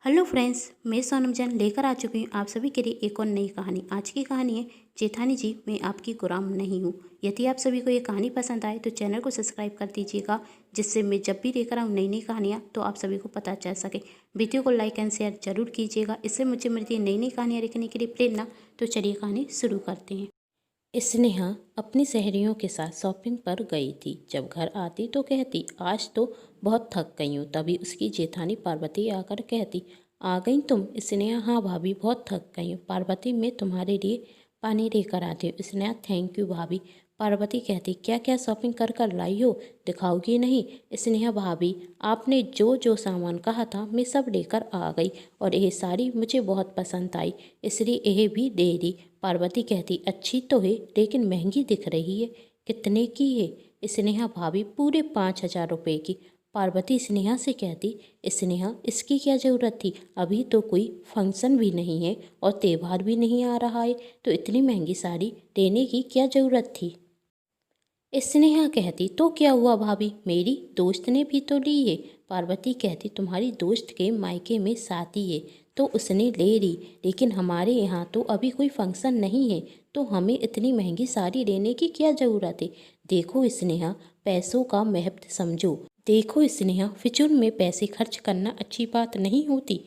Hello friends, मैं सोनम जैन लेकर आ चुकी हूँ आप सभी के लिए एक और नई कहानी। आज की कहानी है जेठानी जी मैं आपकी गुलाम नहीं हूँ। यदि आप सभी को ये कहानी पसंद आए तो चैनल को सब्सक्राइब कर दीजिएगा, जिससे मैं जब भी लेकर आऊँ नई नई कहानियाँ तो आप सभी को पता चल सके। वीडियो को लाइक एंड शेयर जरूर कीजिएगा, इससे मुझे मिलती है नई नई कहानियाँ लिखने के लिए प्रेरणा। तो चलिए कहानी शुरू करते हैं। स्नेहा अपनी सहेलियों के साथ शॉपिंग पर गई थी। जब घर आती तो कहती आज तो बहुत थक गई हूँ। तभी उसकी जेठानी पार्वती आकर कहती आ गई तुम? स्नेहा हाँ भाभी बहुत थक गई हूँ। पार्वती मैं तुम्हारे लिए पानी लेकर आती हूँ। स्नेहा थैंक यू भाभी। पार्वती कहती क्या क्या शॉपिंग कर कर लाई हो, दिखाओगी नहीं? स्नेहा भाभी आपने जो जो सामान कहा था मैं सब लेकर आ गई और यह साड़ी मुझे बहुत पसंद आई, इसलिए यह भी दे दी। पार्वती कहती अच्छी तो है लेकिन महंगी दिख रही है, कितने की है? स्नेहा भाभी पूरे 5,000 रुपये की। पार्वती स्नेहा से कहती स्नेहा इसकी क्या ज़रूरत थी, अभी तो कोई फंक्शन भी नहीं है और त्यौहार भी नहीं आ रहा है, तो इतनी महंगी साड़ी लेने की क्या ज़रूरत थी? स्नेहा कहती तो क्या हुआ भाभी, मेरी दोस्त ने भी तो ली है। पार्वती कहती तुम्हारी दोस्त के मायके में शादी है तो उसने ले ली, लेकिन हमारे यहाँ तो अभी कोई फंक्शन नहीं है, तो हमें इतनी महंगी साड़ी लेने की क्या ज़रूरत है? देखो स्नेहा पैसों का महत्व समझो। देखो स्नेहा फिजूल में पैसे खर्च करना अच्छी बात नहीं होती,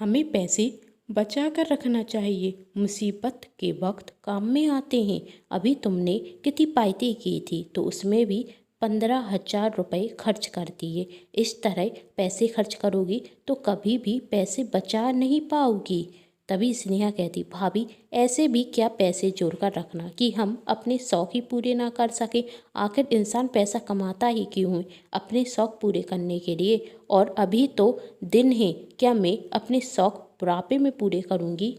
हमें पैसे बचा कर रखना चाहिए, मुसीबत के वक्त काम में आते हैं। अभी तुमने कितनी पाइती की थी तो उसमें भी 15,000 रुपये खर्च कर दिए। इस तरह पैसे खर्च करोगी तो कभी भी पैसे बचा नहीं पाओगी। तभी स्नेहा कहती भाभी ऐसे भी क्या पैसे जोड़ कर रखना कि हम अपने शौक ही पूरे ना कर सके। आखिर इंसान पैसा कमाता ही क्यों है? अपने शौक पूरे करने के लिए, और अभी तो दिन है, क्या मैं अपने शौक बुढ़ापे में पूरे करूँगी?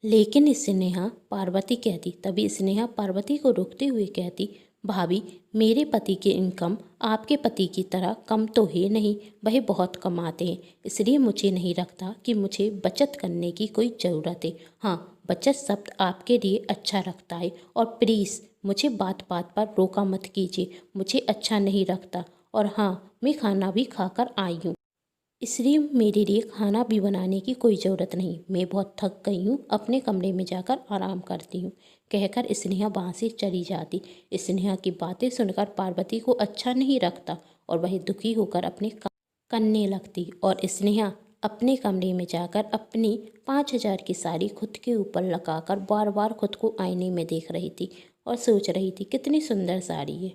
लेकिन स्नेहा पार्वती कहती। तभी स्नेहा पार्वती को रोकते हुए कहती भाभी मेरे पति की इनकम आपके पति की तरह कम तो है नहीं, वह बहुत कमाते हैं, इसलिए मुझे नहीं लगता कि मुझे बचत करने की कोई ज़रूरत है। हाँ, बचत शब्द आपके लिए अच्छा रखता है, और प्लीज़ मुझे बात बात पर रोका मत कीजिए, मुझे अच्छा नहीं लगता। और हाँ, मैं खाना भी खाकर आई हूँ, इसलिए मेरे लिए खाना भी बनाने की कोई ज़रूरत नहीं, मैं बहुत थक गई हूँ, अपने कमरे में जाकर आराम करती हूँ। कहकर स्नेहा वहाँ से चली जाती। स्नेहा की बातें सुनकर पार्वती को अच्छा नहीं लगता और वह दुखी होकर अपने काम करने लगती। और स्नेहा अपने कमरे में जाकर अपनी 5,000 की साड़ी खुद के ऊपर लगाकर बार बार खुद को आईने में देख रही थी और सोच रही थी कितनी सुंदर साड़ी है,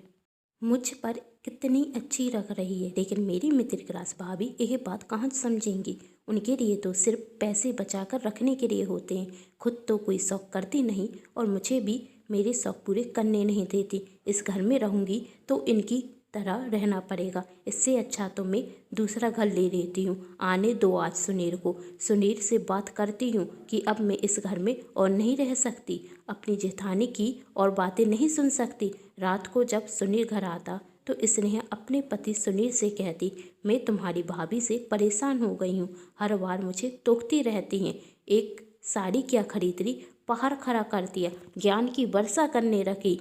मुझ पर कितनी अच्छी लग रही है। लेकिन मेरी मित्र क्लास भाभी यह बात कहाँ समझेंगी? उनके लिए तो सिर्फ पैसे बचाकर रखने के लिए होते हैं, खुद तो कोई शौक करती नहीं और मुझे भी मेरे शौक पूरे करने नहीं देती। इस घर में रहूँगी तो इनकी तरह रहना पड़ेगा, इससे अच्छा तो मैं दूसरा घर ले लेती हूँ। आने दो आज सुनील को, सुनील से बात करती हूँ कि अब मैं इस घर में और नहीं रह सकती, अपनी जेठानी की और बातें नहीं सुन सकती। रात को जब सुनील घर आता तो स्नेहा अपने पति सुनील से कहती मैं तुम्हारी भाभी से परेशान हो गई हूँ, हर बार मुझे टोकती रहती हैं, एक साड़ी क्या खरीद ली, पहाड़ खड़ा कर दिया, ज्ञान की वर्षा करने रखी।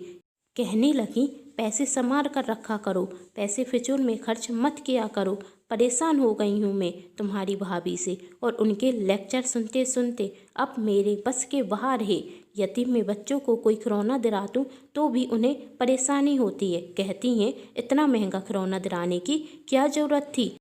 कहने लगी पैसे संभाल कर रखा करो, पैसे फिजूल में खर्च मत किया करो। परेशान हो गई हूँ मैं तुम्हारी भाभी से और उनके लेक्चर सुनते सुनते, अब मेरे बस के बाहर है। यदि मैं बच्चों को कोई खिलौना दिला दूँ तो भी उन्हें परेशानी होती है, कहती हैं इतना महंगा खिलौना दिलाने की क्या ज़रूरत थी।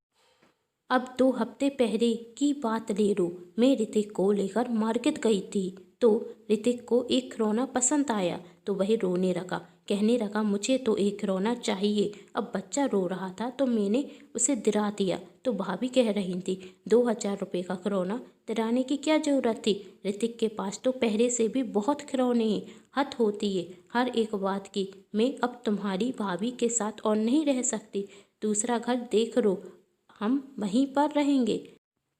अब 2 हफ्ते पहले की बात ले लो, मैं ऋतिक को लेकर मार्केट गई थी तो ऋतिक को एक खिलौना पसंद आया तो वह रोने लगा, कहने लगा मुझे तो एक खिलौना चाहिए। अब बच्चा रो रहा था तो मैंने उसे दिला दिया, तो भाभी कह रही थी 2,000 रुपये का खिलौना दिलाने की क्या ज़रूरत थी, ऋतिक के पास तो पहले से भी बहुत खिलौने हैं। हद होती है हर एक बात की, मैं अब तुम्हारी भाभी के साथ और नहीं रह सकती, दूसरा घर देख लो, हम वहीं पर रहेंगे।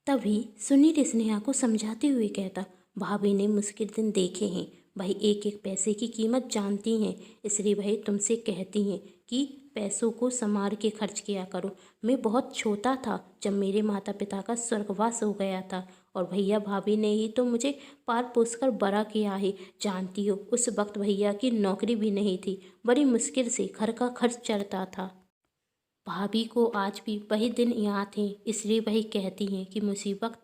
तभी सुनील स्नेहा को समझाते हुए कहता भाभी ने मुश्किल दिन देखे हैं, भाई एक एक पैसे की कीमत जानती हैं, इसलिए भाई तुमसे कहती हैं कि पैसों को संभाल के खर्च किया करो। मैं बहुत छोटा था जब मेरे माता पिता का स्वर्गवास हो गया था और भैया भाभी ने ही तो मुझे पाल पोस कर बड़ा किया है। जानती हो उस वक्त भैया की नौकरी भी नहीं थी, बड़ी मुश्किल से घर का खर्च चलता था। भाभी को आज भी वही दिन याद हैं, इसलिए वही कहती हैं कि मुसीबत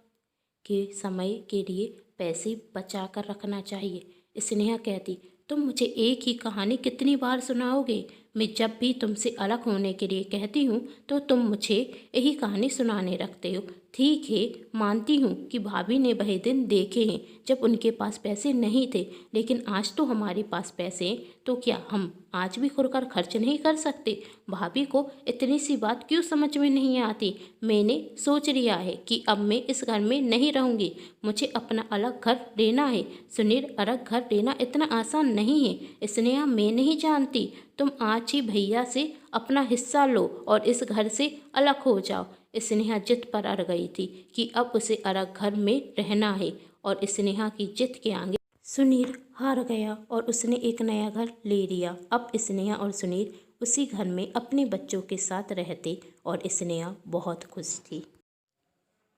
के समय के लिए पैसे बचा कर रखना चाहिए। स्नेहा कहती, तुम मुझे एक ही कहानी कितनी बार सुनाओगे? मैं जब भी तुमसे अलग होने के लिए कहती हूँ तो तुम मुझे यही कहानी सुनाने रखते हो। ठीक है, मानती हूँ कि भाभी ने वही दिन देखे हैं जब उनके पास पैसे नहीं थे, लेकिन आज तो हमारे पास पैसे हैं, तो क्या हम आज भी खुलकर खर्च नहीं कर सकते? भाभी को इतनी सी बात क्यों समझ में नहीं आती? मैंने सोच लिया है कि अब मैं इस घर में नहीं रहूँगी, मुझे अपना अलग घर लेना है। सुनील, अलग घर लेना इतना आसान नहीं है। स्नेहा, मैं नहीं जानती, तुम आज ही भैया से अपना हिस्सा लो और इस घर से अलग हो जाओ। स्नेहा जिद पर अड़ गई थी कि अब उसे अलग घर में रहना है, और स्नेहा की जिद के आगे सुनील हार गया और उसने एक नया घर ले लिया। अब स्नेहा और सुनील उसी घर में अपने बच्चों के साथ रहते और स्नेहा बहुत खुश थी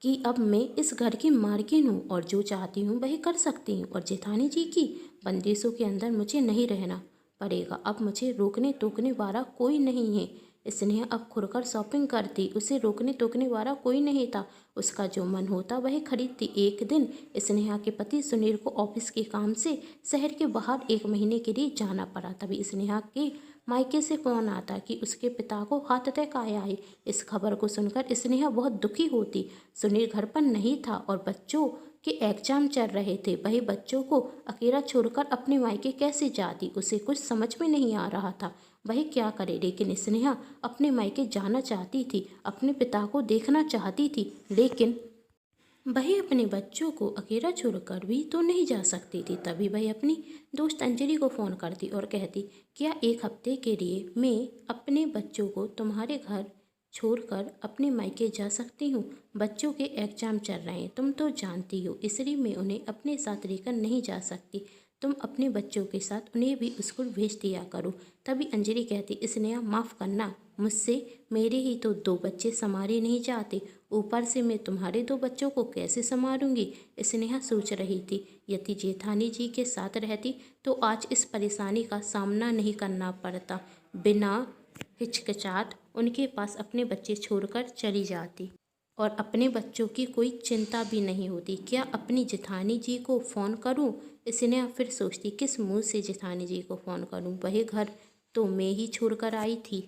कि अब मैं इस घर की मालकिन हूँ और जो चाहती हूँ वही कर सकती हूँ, और जेठानी जी की बंदिशों के अंदर मुझे नहीं रहना पड़ेगा। अब मुझे रोकने टोकने वाला कोई नहीं है। स्नेहा अब खुलकर शॉपिंग करती, उसे रोकने टोकने वाला कोई नहीं था। उसका जो मन होता वही खरीदती। एक दिन स्नेहा के पति सुनील को ऑफिस के काम से शहर के बाहर 1 महीने के लिए जाना पड़ा। तभी स्नेहा के मायके से फ़ोन आता कि उसके पिता को हार्ट अटैक आया है। इस खबर को सुनकर स्नेहा बहुत दुखी होती। सुनील घर पर नहीं था और बच्चों के एग्जाम चल रहे थे। वही बच्चों को अकेला छोड़कर अपने मायके कैसे जाती, उसे कुछ समझ में नहीं आ रहा था वही क्या करे। लेकिन स्नेहा अपने मायके जाना चाहती थी, अपने पिता को देखना चाहती थी, लेकिन वह अपने बच्चों को अकेला छोड़कर भी तो नहीं जा सकती थी। तभी वह अपनी दोस्त अंजलि को फ़ोन करती और कहती, क्या 1 हफ्ते के लिए मैं अपने बच्चों को तुम्हारे घर छोड़कर अपने मायके जा सकती हूँ? बच्चों के एग्जाम चल रहे हैं, तुम तो जानती हो, इसलिए मैं उन्हें अपने साथ लेकर नहीं जा सकती। तुम अपने बच्चों के साथ उन्हें भी स्कूल भेज दिया करो। तभी अंजलि कहती, स्नेहा माफ़ करना, मुझसे मेरे ही तो 2 बच्चे संभाले नहीं जाते, ऊपर से मैं तुम्हारे 2 बच्चों को कैसे संभालूंगी? स्नेहा सोच रही थी, यदि जेठानी जी के साथ रहती तो आज इस परेशानी का सामना नहीं करना पड़ता। बिना हिचकिचाहट उनके पास अपने बच्चे छोड़कर चली जाती और अपने बच्चों की कोई चिंता भी नहीं होती। क्या अपनी जेठानी जी को फ़ोन करूं? स्नेहा फिर सोचती, किस मुंह से जेठानी जी को फ़ोन करूं? वही घर तो मैं ही छोड़कर आई थी।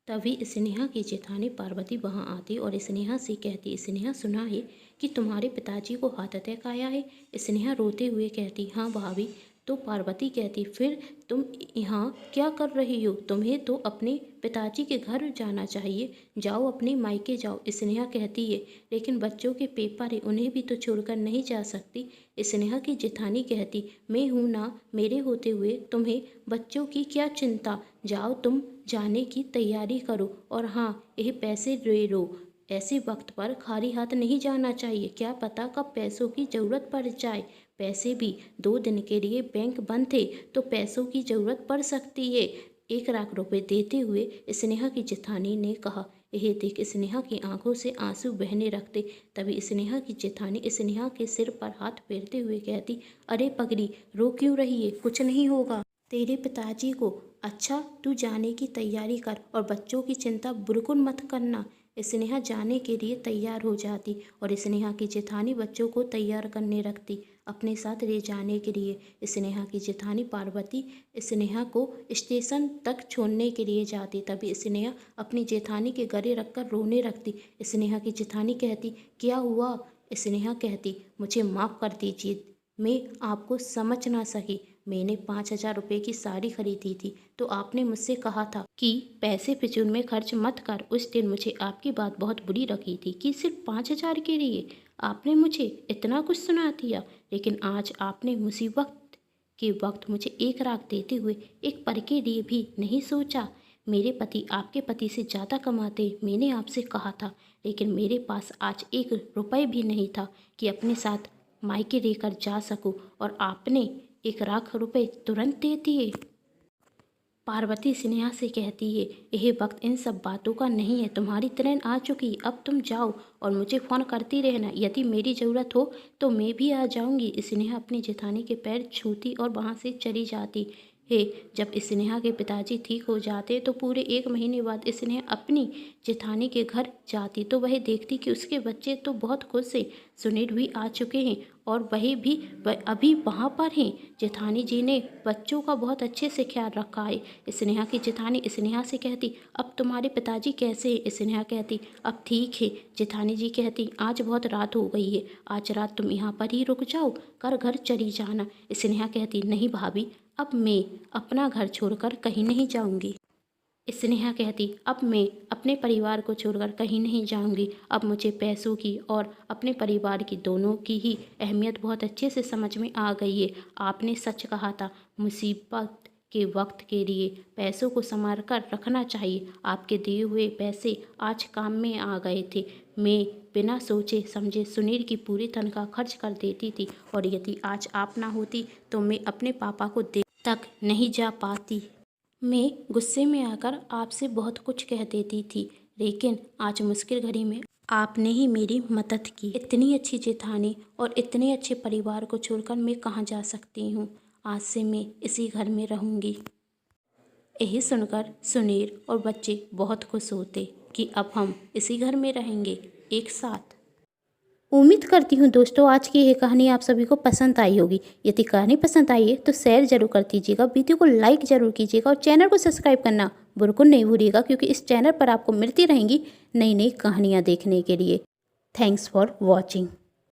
तभी स्नेहा की जेठानी पार्वती वहां आती और स्नेहा से कहती, स्नेहा सुना है कि तुम्हारे पिताजी को हार्ट अटैक आया है? स्नेहा रोते हुए कहती, हाँ भाभी। तो पार्वती कहती, फिर तुम यहाँ क्या कर रही हो? तुम्हें तो अपने पिताजी के घर जाना चाहिए, जाओ अपने मायके जाओ। स्नेहा कहती है, लेकिन बच्चों के पेपर है, उन्हें भी तो छोड़कर नहीं जा सकती। स्नेहा की जेठानी कहती, मैं हूँ ना, मेरे होते हुए तुम्हें बच्चों की क्या चिंता? जाओ, तुम जाने की तैयारी करो, और हाँ, ये पैसे ले लो। ऐसे वक्त पर खाली हाथ नहीं जाना चाहिए, क्या पता कब पैसों की ज़रूरत पड़ जाए। पैसे भी 2 दिन के लिए बैंक बंद थे तो पैसों की ज़रूरत पड़ सकती है। 1 लाख रुपए देते हुए स्नेहा की जेठानी ने कहा। यह देख स्नेहा की आंखों से आंसू बहने लगते। तभी स्नेहा की जेठानी स्नेहा के सिर पर हाथ फेरते हुए कहती, अरे पगली, रो क्यों रही है? कुछ नहीं होगा तेरे पिताजी को। अच्छा, तू जाने की तैयारी कर और बच्चों की चिंता बिल्कुल मत करना। स्नेहा जाने के लिए तैयार हो जाती और स्नेहा की जेठानी बच्चों को तैयार करने रखती अपने साथ ले जाने के लिए। स्नेहा की जेठानी पार्वती स्नेहा को स्टेशन तक छोड़ने के लिए जाती। तभी स्नेहा अपनी जेठानी के गले रखकर रोने लगती। स्नेहा की जेठानी कहती, क्या हुआ? स्नेहा कहती, मुझे माफ़ कर दीजिए, मैं आपको समझ ना सकी। मैंने 5,000 रुपये की साड़ी खरीदी थी तो आपने मुझसे कहा था कि पैसे फिजूल में खर्च मत कर। उस दिन मुझे आपकी बात बहुत बुरी लगी थी कि सिर्फ 5,000 के लिए आपने मुझे इतना कुछ सुना दिया, लेकिन आज आपने मुसीबत के वक्त मुझे 1 लाख देते हुए एक पल के लिए भी नहीं सोचा। मेरे पति आपके पति से ज़्यादा कमाते, मैंने आपसे कहा था, लेकिन मेरे पास आज 1 रुपये भी नहीं था कि अपने साथ मायके लेकर जा सकूं, और आपने 1 लाख रुपए तुरंत दे दिए। पार्वती स्नेहा से कहती है, यह वक्त इन सब बातों का नहीं है, तुम्हारी ट्रेन आ चुकी, अब तुम जाओ और मुझे फ़ोन करती रहना, यदि मेरी ज़रूरत हो तो मैं भी आ जाऊंगी। स्नेहा अपनी जेठानी के पैर छूती और वहाँ से चली जाती। है। जब स्नेहा के पिताजी ठीक हो जाते तो पूरे 1 महीने बाद स्नेहा अपनी जेठानी के घर जाती तो वह देखती कि उसके बच्चे तो बहुत खुश हैं। सुनील भी आ चुके हैं और वह अभी वहाँ पर हैं। जेठानी जी ने बच्चों का बहुत अच्छे से ख्याल रखा है। स्नेहा की जेठानी स्नेहा से कहती, अब तुम्हारे पिताजी कैसे हैं? स्नेहा कहती, अब ठीक है। जेठानी जी कहती, आज बहुत रात हो गई है, आज रात तुम यहाँ पर ही रुक जाओ, कर घर चली जाना। स्नेहा कहती, नहीं भाभी, अब मैं अपना घर छोड़कर कहीं नहीं जाऊंगी। स्नेहा कहती, अब मैं अपने परिवार को छोड़कर कहीं नहीं जाऊंगी। अब मुझे पैसों की और अपने परिवार की दोनों की ही अहमियत बहुत अच्छे से समझ में आ गई है। आपने सच कहा था, मुसीबत के वक्त के लिए पैसों को संभाल कर रखना चाहिए। आपके दिए हुए पैसे आज काम में आ गए थे। मैं बिना सोचे समझे सुनील की पूरी तनख्वाह खर्च कर देती थी और यदि आज आप ना होती तो मैं अपने पापा को देख तक नहीं जा पाती। मैं गुस्से में आकर आपसे बहुत कुछ कह देती थी, लेकिन आज मुश्किल घड़ी में आपने ही मेरी मदद की। इतनी अच्छी जेठानी और इतने अच्छे परिवार को छोड़कर मैं कहाँ जा सकती हूँ। आज से मैं इसी घर में रहूँगी। यही सुनकर सुनील और बच्चे बहुत खुश होते कि अब हम इसी घर में रहेंगे एक साथ। उम्मीद करती हूँ दोस्तों आज की ये कहानी आप सभी को पसंद आई होगी। यदि कहानी पसंद आई है तो शेयर जरूर कर दीजिएगा, वीडियो को लाइक जरूर कीजिएगा और चैनल को सब्सक्राइब करना बिल्कुल नहीं भूलिएगा, क्योंकि इस चैनल पर आपको मिलती रहेंगी नई नई कहानियाँ देखने के लिए। Thanks for watching.